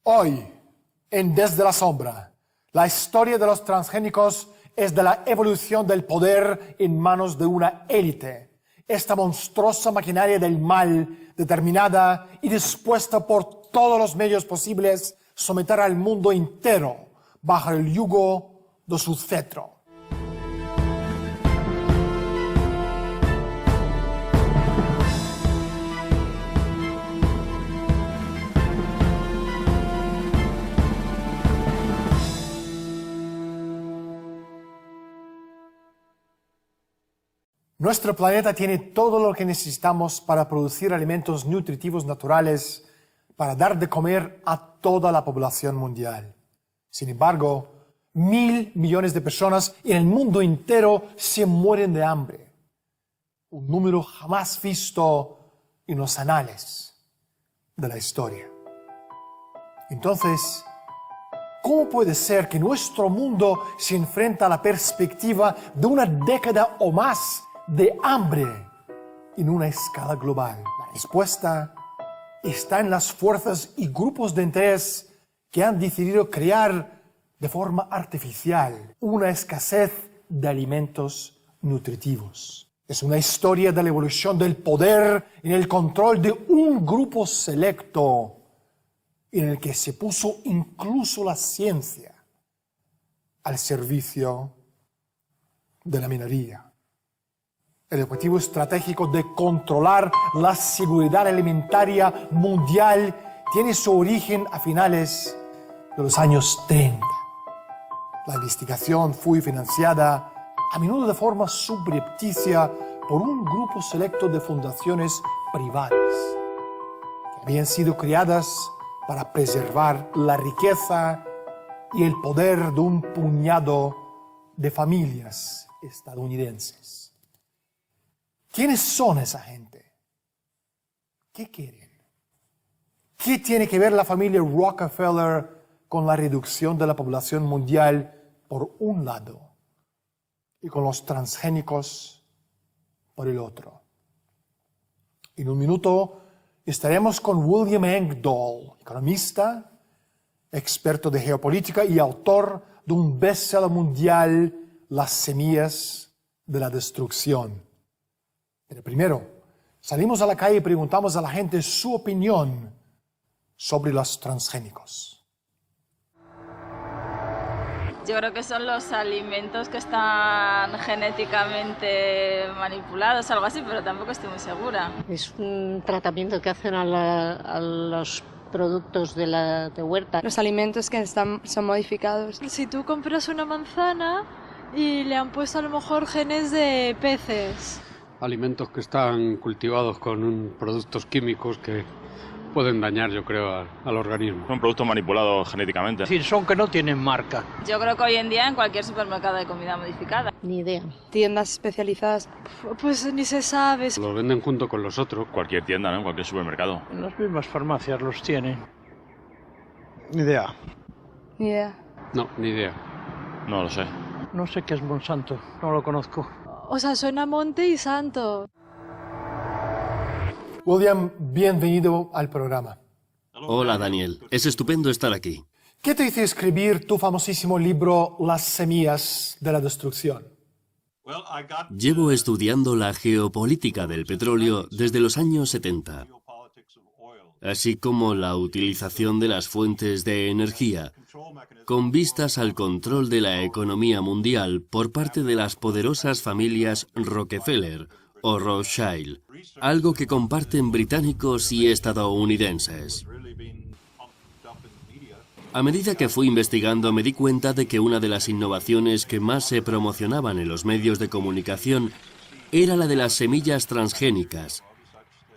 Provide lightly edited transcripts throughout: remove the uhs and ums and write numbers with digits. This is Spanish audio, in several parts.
Hoy, en Desde la Sombra, la historia de los transgénicos es de la evolución del poder en manos de una élite. Esta monstruosa maquinaria del mal, determinada y dispuesta por todos los medios posibles, someter al mundo entero bajo el yugo de su cetro. Nuestro planeta tiene todo lo que necesitamos para producir alimentos nutritivos naturales para dar de comer a toda la población mundial. Sin embargo, 1.000 millones de personas en el mundo entero se mueren de hambre. Un número jamás visto en los anales de la historia. Entonces, ¿cómo puede ser que nuestro mundo se enfrenta a la perspectiva de una década o más de hambre en una escala global? La respuesta está en las fuerzas y grupos de interés que han decidido crear de forma artificial una escasez de alimentos nutritivos. Es una historia de la evolución del poder en el control de un grupo selecto en el que se puso incluso la ciencia al servicio de la minoría. El objetivo estratégico de controlar la seguridad alimentaria mundial tiene su origen a finales de los años 30. La investigación fue financiada a menudo de forma subrepticia por un grupo selecto de fundaciones privadas que habían sido creadas para preservar la riqueza y el poder de un puñado de familias estadounidenses. ¿Quiénes son esa gente? ¿Qué quieren? ¿Qué tiene que ver la familia Rockefeller con la reducción de la población mundial por un lado y con los transgénicos por el otro? En un minuto estaremos con William Engdahl, economista, experto de geopolítica y autor de un bestseller mundial, Las semillas de la destrucción. Pero primero, salimos a la calle y preguntamos a la gente su opinión sobre los transgénicos. Yo creo que son los alimentos que están genéticamente manipulados, algo así, pero tampoco estoy muy segura. Es un tratamiento que hacen a los productos de huerta. Los alimentos que son modificados. Si tú compras una manzana y le han puesto a lo mejor genes de peces. Alimentos que están cultivados con productos químicos que pueden dañar, yo creo, al organismo. Son productos manipulados genéticamente. Sí, son que no tienen marca. Yo creo que hoy en día en cualquier supermercado de comida modificada. Ni idea. Tiendas especializadas, pues ni se sabe. Los venden junto con los otros. Cualquier tienda, ¿no? En cualquier supermercado. En las mismas farmacias los tienen. Ni idea. Ni idea. No, ni idea. No lo sé. No sé qué es Monsanto, no lo conozco. O sea, suena Monte y Santo. William, bienvenido al programa. Hola, Daniel. Es estupendo estar aquí. ¿Qué te hizo escribir tu famosísimo libro Las semillas de la destrucción? Llevo estudiando la geopolítica del petróleo desde los años 70, así como la utilización de las fuentes de energía, con vistas al control de la economía mundial por parte de las poderosas familias Rockefeller o Rothschild, algo que comparten británicos y estadounidenses. A medida que fui investigando me di cuenta de que una de las innovaciones que más se promocionaban en los medios de comunicación era la de las semillas transgénicas,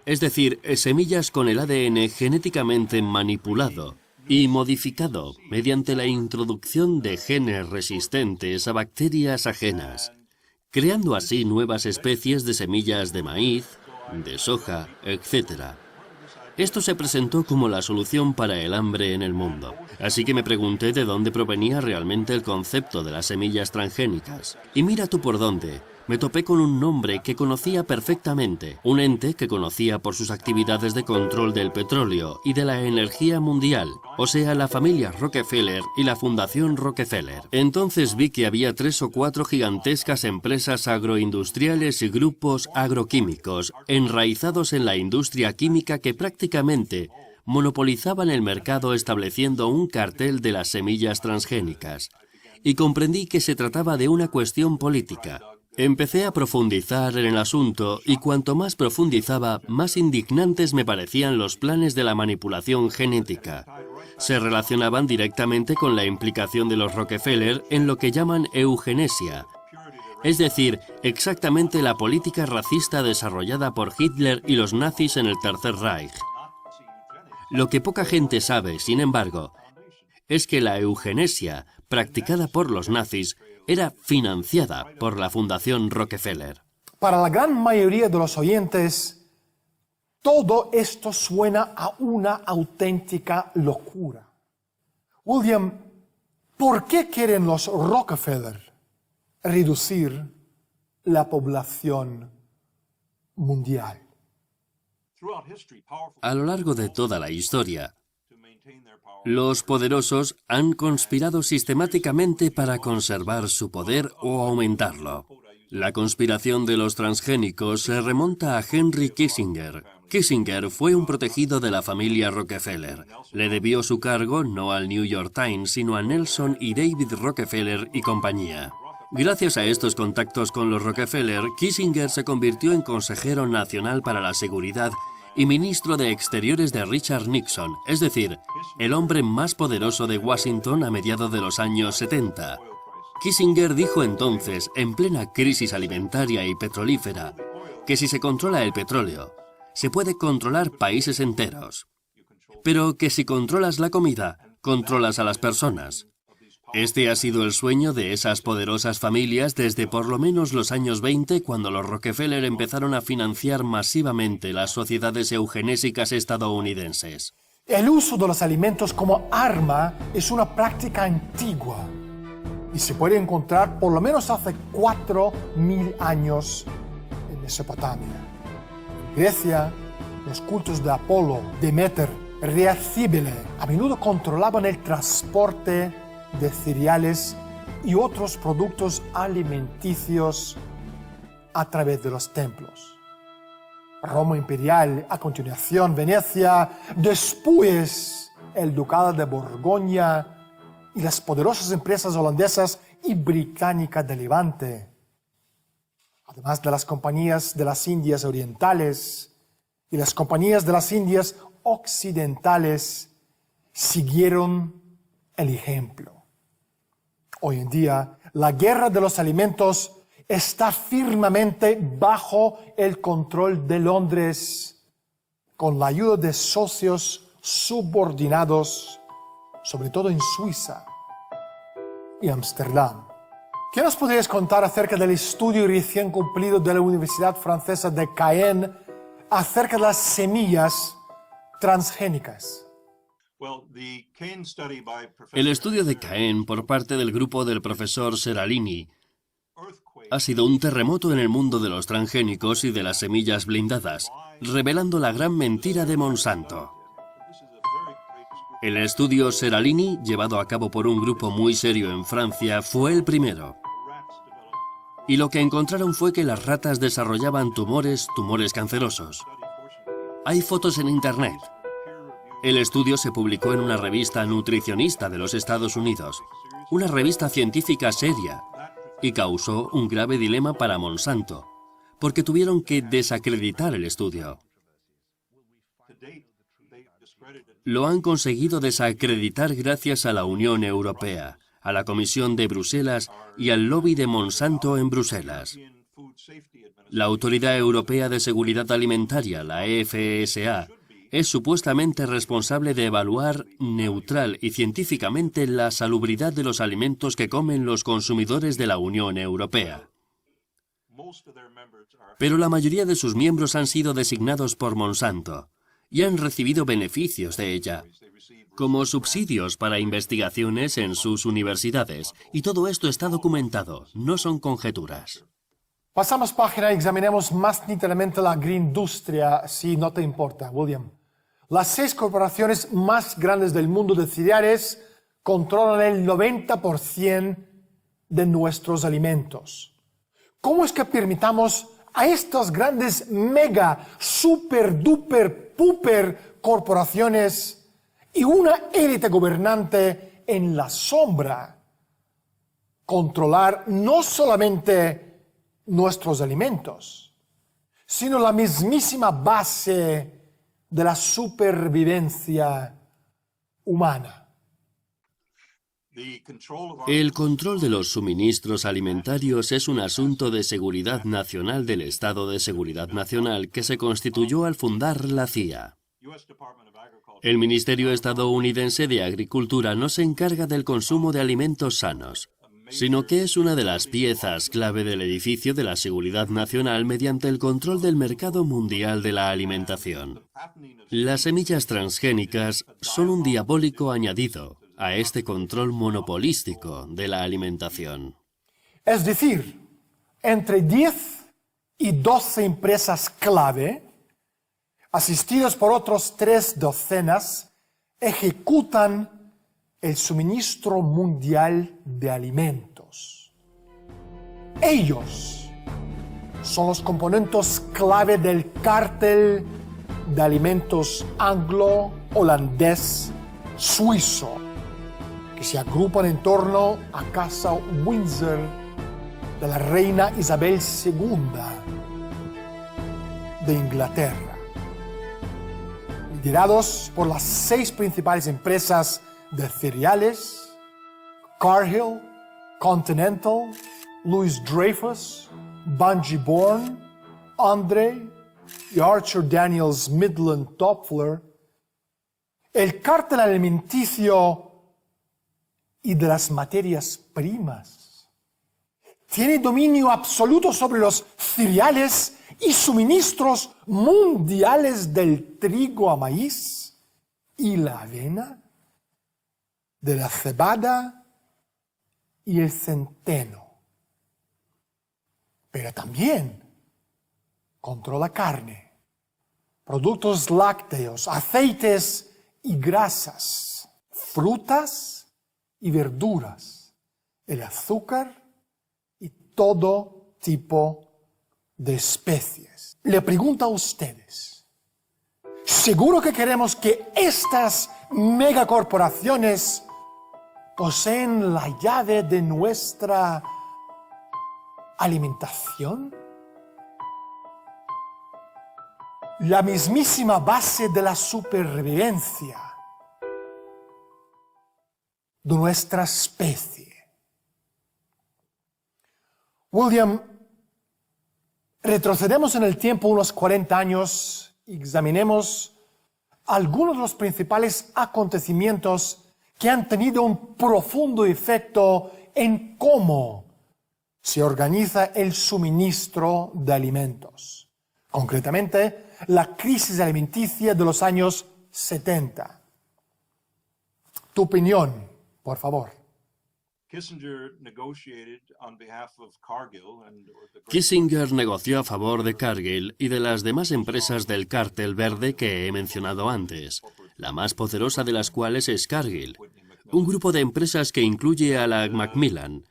es decir, semillas con el ADN genéticamente manipulado y modificado mediante la introducción de genes resistentes a bacterias ajenas, creando así nuevas especies de semillas de maíz, de soja, etc. Esto se presentó como la solución para el hambre en el mundo. Así que me pregunté de dónde provenía realmente el concepto de las semillas transgénicas. Y mira tú por dónde. me topé con un nombre que conocía perfectamente, un ente que conocía por sus actividades de control del petróleo y de la energía mundial, o sea, la familia Rockefeller y la Fundación Rockefeller. Entonces vi que había 3 o 4 gigantescas empresas agroindustriales y grupos agroquímicos enraizados en la industria química que prácticamente monopolizaban el mercado estableciendo un cartel de las semillas transgénicas. Y comprendí que se trataba de una cuestión política. Empecé a profundizar en el asunto y cuanto más profundizaba, más indignantes me parecían los planes de la manipulación genética. Se relacionaban directamente con la implicación de los Rockefeller en lo que llaman eugenesia, es decir, exactamente la política racista desarrollada por Hitler y los nazis en el Tercer Reich. Lo que poca gente sabe, sin embargo, es que la eugenesia, practicada por los nazis, era financiada por la Fundación Rockefeller. Para la gran mayoría de los oyentes, todo esto suena a una auténtica locura. William, ¿por qué quieren los Rockefeller reducir la población mundial? A lo largo de toda la historia, los poderosos han conspirado sistemáticamente para conservar su poder o aumentarlo. La conspiración de los transgénicos se remonta a Henry Kissinger. Kissinger fue un protegido de la familia Rockefeller. Le debió su cargo no al New York Times, sino a Nelson y David Rockefeller y compañía. Gracias a estos contactos con los Rockefeller, Kissinger se convirtió en consejero nacional para la seguridad y ministro de Exteriores de Richard Nixon, es decir, el hombre más poderoso de Washington a mediados de los años 70. Kissinger dijo entonces, en plena crisis alimentaria y petrolífera, que si se controla el petróleo, se puede controlar países enteros, pero que si controlas la comida, controlas a las personas. Este ha sido el sueño de esas poderosas familias desde por lo menos los años 20, cuando los Rockefeller empezaron a financiar masivamente las sociedades eugenésicas estadounidenses. El uso de los alimentos como arma es una práctica antigua y se puede encontrar por lo menos hace 4.000 años en Mesopotamia. En Grecia, los cultos de Apolo, Demeter, Rea Cíbele a menudo controlaban el transporte de cereales y otros productos alimenticios a través de los templos. Roma imperial, a continuación Venecia, después el Ducado de Borgoña y las poderosas empresas holandesas y británicas de Levante, además de las compañías de las Indias Orientales y las compañías de las Indias Occidentales, siguieron el ejemplo. Hoy en día, la guerra de los alimentos está firmemente bajo el control de Londres, con la ayuda de socios subordinados, sobre todo en Suiza y Ámsterdam. ¿Qué nos podrías contar acerca del estudio recién cumplido de la Universidad Francesa de Caen acerca de las semillas transgénicas? El estudio de Caen por parte del grupo del profesor Seralini ha sido un terremoto en el mundo de los transgénicos y de las semillas blindadas, revelando la gran mentira de Monsanto. El estudio Seralini, llevado a cabo por un grupo muy serio en Francia, fue el primero. Y lo que encontraron fue que las ratas desarrollaban tumores cancerosos. Hay fotos en Internet. El estudio se publicó en una revista nutricionista de los Estados Unidos, una revista científica seria, y causó un grave dilema para Monsanto, porque tuvieron que desacreditar el estudio. Lo han conseguido desacreditar gracias a la Unión Europea, a la Comisión de Bruselas y al lobby de Monsanto en Bruselas. La Autoridad Europea de Seguridad Alimentaria, la EFSA, es supuestamente responsable de evaluar neutral y científicamente la salubridad de los alimentos que comen los consumidores de la Unión Europea. Pero la mayoría de sus miembros han sido designados por Monsanto y han recibido beneficios de ella, como subsidios para investigaciones en sus universidades, y todo esto está documentado, no son conjeturas. Pasamos página y examinemos más nítidamente la agroindustria, si no te importa, William. Las 6 corporaciones más grandes del mundo de cereales controlan el 90% de nuestros alimentos. ¿Cómo es que permitamos a estas grandes mega, super, duper, puper corporaciones y una élite gobernante en la sombra controlar no solamente nuestros alimentos, sino la mismísima base de la supervivencia humana? El control de los suministros alimentarios es un asunto de seguridad nacional del Estado de Seguridad Nacional que se constituyó al fundar la CIA. El Ministerio Estadounidense de Agricultura no se encarga del consumo de alimentos sanos, sino que es una de las piezas clave del edificio de la seguridad nacional mediante el control del mercado mundial de la alimentación. Las semillas transgénicas son un diabólico añadido a este control monopolístico de la alimentación. Es decir, entre 10 y 12 empresas clave, asistidas por otros 3 docenas, ejecutan el suministro mundial de alimentos. Ellos son los componentes clave del cártel de alimentos anglo-holandés suizo, que se agrupan en torno a Casa Windsor de la reina Isabel II de Inglaterra, liderados por las 6 principales empresas de cereales: Cargill, Continental, Louis Dreyfus, Bunge Bourne, Andre y Archer Daniels Midland Toffler. El cártel alimenticio y de las materias primas tiene dominio absoluto sobre los cereales y suministros mundiales del trigo a maíz y la avena, de la cebada y el centeno. Pero también controla carne, productos lácteos, aceites y grasas, frutas y verduras, el azúcar y todo tipo de especies. Le pregunto a ustedes, ¿seguro que queremos que estas megacorporaciones poseen la llave de nuestra alimentación? La mismísima base de la supervivencia de nuestra especie. William, retrocedemos en el tiempo unos 40 años y examinemos algunos de los principales acontecimientos que han tenido un profundo efecto en cómo se organiza el suministro de alimentos. Concretamente, la crisis alimenticia de los años 70. Tu opinión, por favor. Kissinger negoció a favor de Cargill y de las demás empresas del cártel verde que he mencionado antes, la más poderosa de las cuales es Cargill, un grupo de empresas que incluye a la Macmillan,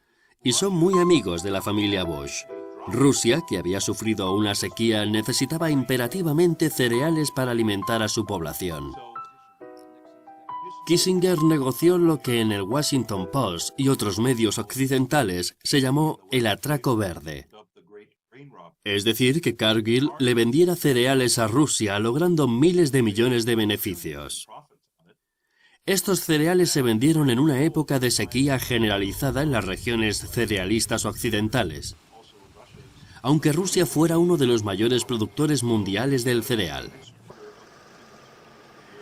y son muy amigos de la familia Bush. Rusia, que había sufrido una sequía, necesitaba imperativamente cereales para alimentar a su población. Kissinger negoció lo que en el Washington Post y otros medios occidentales se llamó el atraco verde. Es decir, que Cargill le vendiera cereales a Rusia, logrando miles de millones de beneficios. Estos cereales se vendieron en una época de sequía generalizada en las regiones cerealistas occidentales, aunque Rusia fuera uno de los mayores productores mundiales del cereal.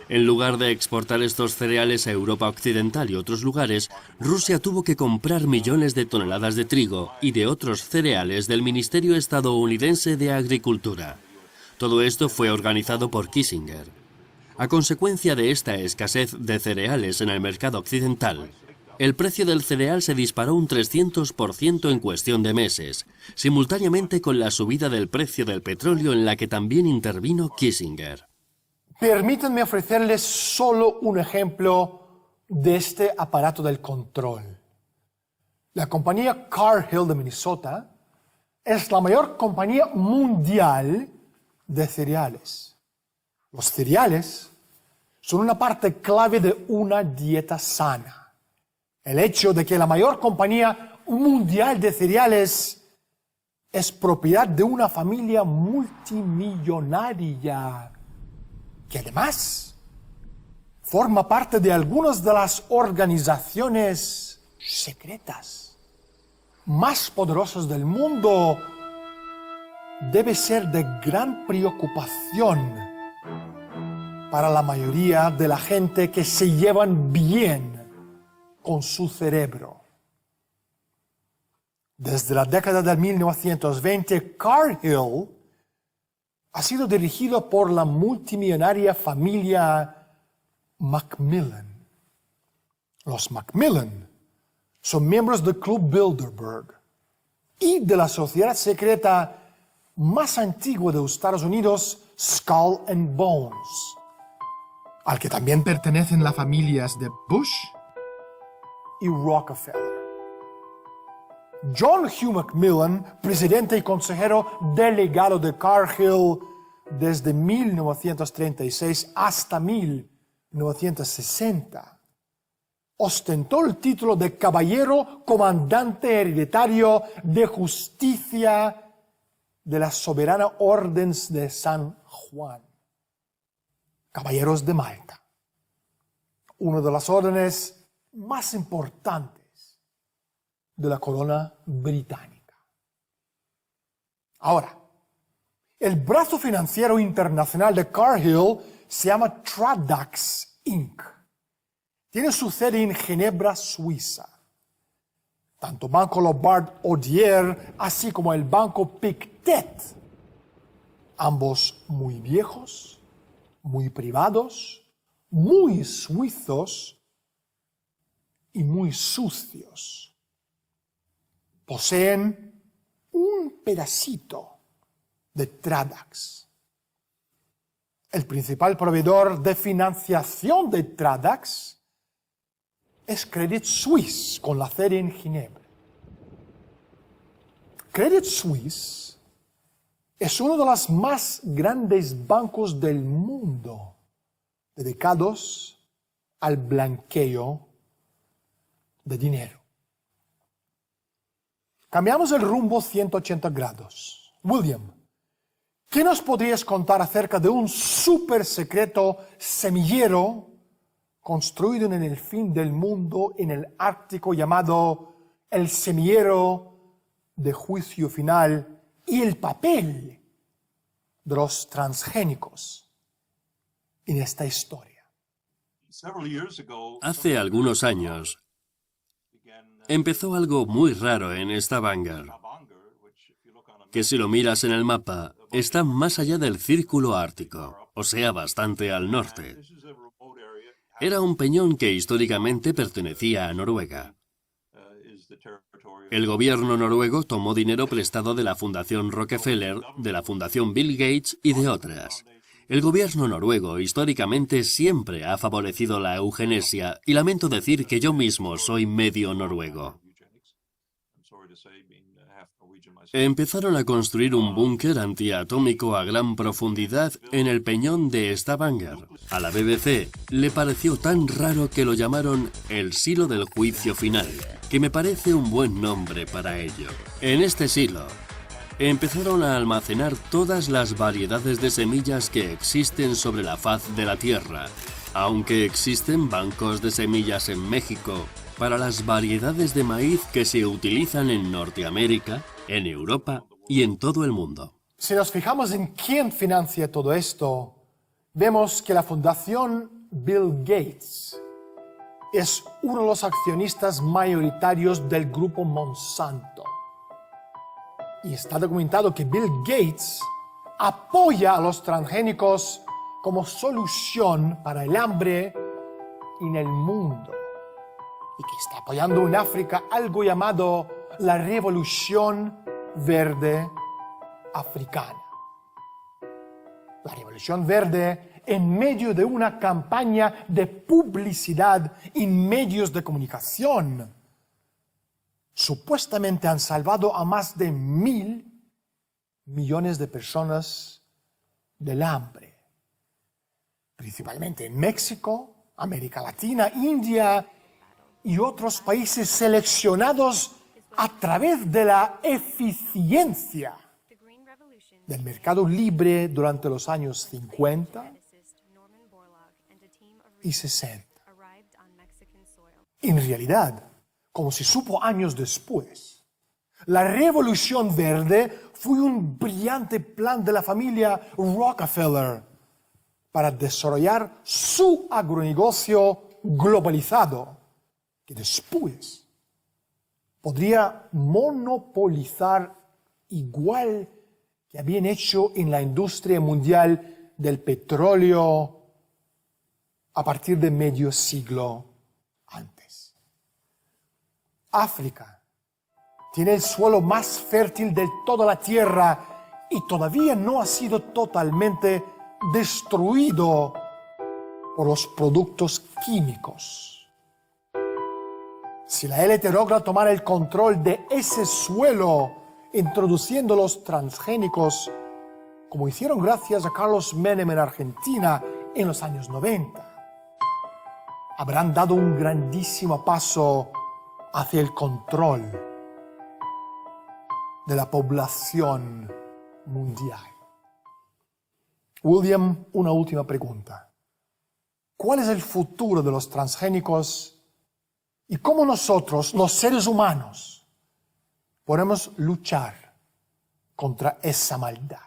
En lugar de exportar estos cereales a Europa Occidental y otros lugares, Rusia tuvo que comprar millones de toneladas de trigo y de otros cereales del Ministerio Estadounidense de Agricultura. Todo esto fue organizado por Kissinger. A consecuencia de esta escasez de cereales en el mercado occidental, el precio del cereal se disparó un 300% en cuestión de meses, simultáneamente con la subida del precio del petróleo en la que también intervino Kissinger. Permítanme ofrecerles solo un ejemplo de este aparato del control. La compañía Cargill de Minnesota es la mayor compañía mundial de cereales. Los cereales son una parte clave de una dieta sana. El hecho de que la mayor compañía mundial de cereales es propiedad de una familia multimillonaria, que además forma parte de algunas de las organizaciones secretas más poderosas del mundo, debe ser de gran preocupación para la mayoría de la gente que se llevan bien con su cerebro. Desde la década de 1920, Cargill ha sido dirigido por la multimillonaria familia Macmillan. Los Macmillan son miembros del Club Bilderberg y de la sociedad secreta más antigua de Estados Unidos, Skull and Bones, al que también pertenecen las familias de Bush y Rockefeller. John Hugh Macmillan, presidente y consejero delegado de Cargill desde 1936 hasta 1960, ostentó el título de Caballero Comandante Hereditario de Justicia de la Soberana Orden de San Juan, Caballeros de Malta, una de las órdenes más importantes de la corona británica. Ahora, el brazo financiero internacional de Cargill se llama Tradax Inc. Tiene su sede en Ginebra, Suiza. Tanto Banco Lombard Odier, así como el Banco Pictet, ambos muy viejos, muy privados, muy suizos y muy sucios, poseen un pedacito de Tradax. El principal proveedor de financiación de Tradax es Credit Suisse, con la sede en Ginebra. Credit Suisse es uno de los más grandes bancos del mundo dedicados al blanqueo de dinero. Cambiamos el rumbo 180 grados. William, ¿qué nos podrías contar acerca de un súper secreto semillero construido en el fin del mundo en el Ártico llamado el semillero de juicio final y el papel de los transgénicos en esta historia? Hace algunos años empezó algo muy raro en Stavanger, que si lo miras en el mapa, está más allá del círculo ártico, o sea, bastante al norte. Era un peñón que históricamente pertenecía a Noruega. El gobierno noruego tomó dinero prestado de la Fundación Rockefeller, de la Fundación Bill Gates y de otras. El gobierno noruego históricamente siempre ha favorecido la eugenesia y lamento decir que yo mismo soy medio noruego. Empezaron a construir un búnker antiatómico a gran profundidad en el peñón de Stavanger. A la BBC le pareció tan raro que lo llamaron el silo del juicio final, que me parece un buen nombre para ello. En este silo empezaron a almacenar todas las variedades de semillas que existen sobre la faz de la Tierra, aunque existen bancos de semillas en México para las variedades de maíz que se utilizan en Norteamérica, en Europa y en todo el mundo. Si nos fijamos en quién financia todo esto, vemos que la Fundación Bill Gates es uno de los accionistas mayoritarios del grupo Monsanto. Y está documentado que Bill Gates apoya a los transgénicos como solución para el hambre en el mundo. y que está apoyando en África algo llamado la Revolución Verde Africana. La Revolución Verde, en medio de una campaña de publicidad en medios de comunicación, supuestamente han salvado a más de 1.000 millones de personas del hambre, principalmente en México, América Latina, India y otros países seleccionados a través de la eficiencia del mercado libre durante los años 50 y 60. En realidad, como se supo años después, la Revolución Verde fue un brillante plan de la familia Rockefeller para desarrollar su agronegocio globalizado, que después podría monopolizar igual que habían hecho en la industria mundial del petróleo a partir de medio siglo antes. África tiene el suelo más fértil de toda la Tierra y todavía no ha sido totalmente destruido por los productos químicos. Si la élite logra tomar el control de ese suelo, introduciendo los transgénicos, como hicieron gracias a Carlos Menem en Argentina en los años 90, habrán dado un grandísimo paso hacia el control de la población mundial. William, una última pregunta. ¿Cuál es el futuro de los transgénicos y cómo nosotros, los seres humanos, podemos luchar contra esa maldad?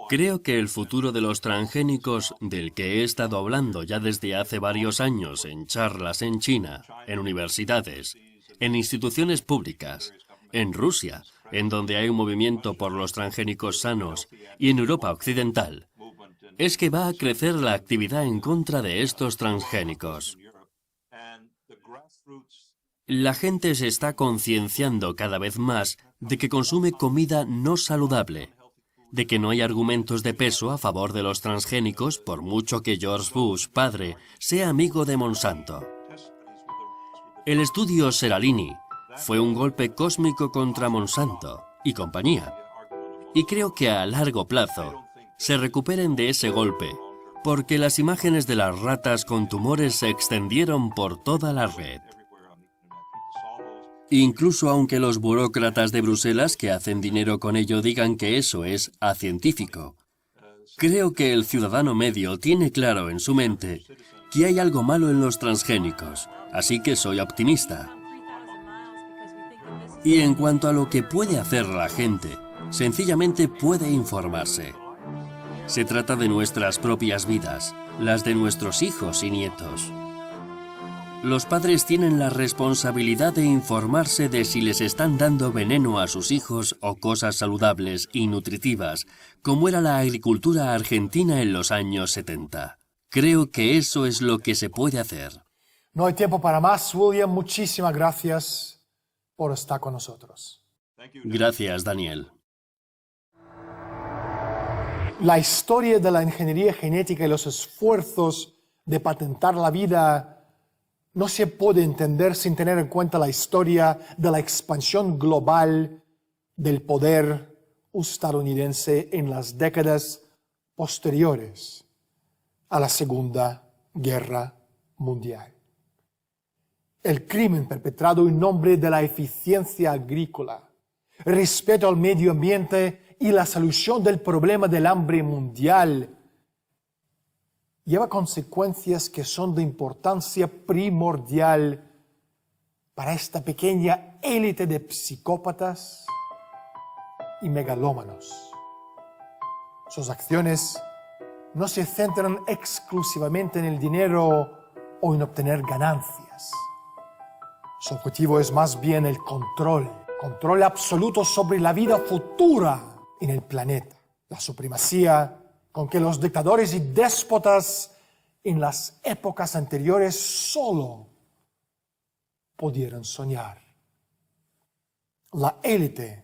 Creo que el futuro de los transgénicos, del que he estado hablando ya desde hace varios años en charlas en China, en universidades, en instituciones públicas, en Rusia, en donde hay un movimiento por los transgénicos sanos, y en Europa occidental, es que va a crecer la actividad en contra de estos transgénicos. La gente se está concienciando cada vez más de que consume comida no saludable, de que no hay argumentos de peso a favor de los transgénicos por mucho que George Bush, padre, sea amigo de Monsanto. El estudio Seralini fue un golpe cósmico contra Monsanto y compañía. Y creo que a largo plazo se recuperen de ese golpe, porque las imágenes de las ratas con tumores se extendieron por toda la red. Incluso aunque los burócratas de Bruselas que hacen dinero con ello digan que eso es acientífico, creo que el ciudadano medio tiene claro en su mente que hay algo malo en los transgénicos, así que soy optimista. Y en cuanto a lo que puede hacer la gente, sencillamente puede informarse. Se trata de nuestras propias vidas, las de nuestros hijos y nietos. Los padres tienen la responsabilidad de informarse de si les están dando veneno a sus hijos o cosas saludables y nutritivas, como era la agricultura argentina en los años 70. Creo que eso es lo que se puede hacer. No hay tiempo para más, William. Muchísimas gracias por estar con nosotros. Gracias, Daniel. La historia de la ingeniería genética y los esfuerzos de patentar la vida no se puede entender sin tener en cuenta la historia de la expansión global del poder estadounidense en las décadas posteriores a la Segunda Guerra Mundial. El crimen perpetrado en nombre de la eficiencia agrícola, respeto al medio ambiente y la solución del problema del hambre mundial lleva consecuencias que son de importancia primordial para esta pequeña élite de psicópatas y megalómanos. Sus acciones no se centran exclusivamente en el dinero o en obtener ganancias. Su objetivo es más bien el control absoluto sobre la vida futura en el planeta. La supremacía con que los dictadores y déspotas en las épocas anteriores solo pudieron soñar. La élite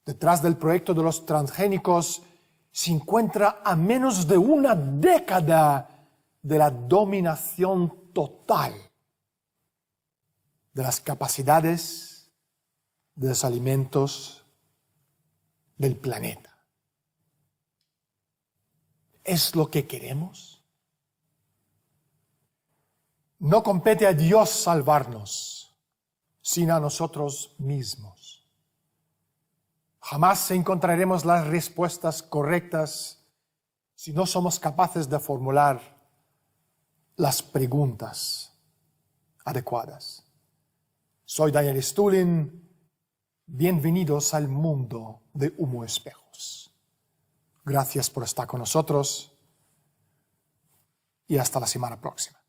detrás del proyecto de los transgénicos se encuentra a menos de una década de la dominación total de las capacidades de los alimentos del planeta. ¿Es lo que queremos? No compete a Dios salvarnos, sino a nosotros mismos. Jamás encontraremos las respuestas correctas si no somos capaces de formular las preguntas adecuadas. Soy Daniel Stulin. Bienvenidos al mundo de Humo Espejos. Gracias por estar con nosotros y hasta la semana próxima.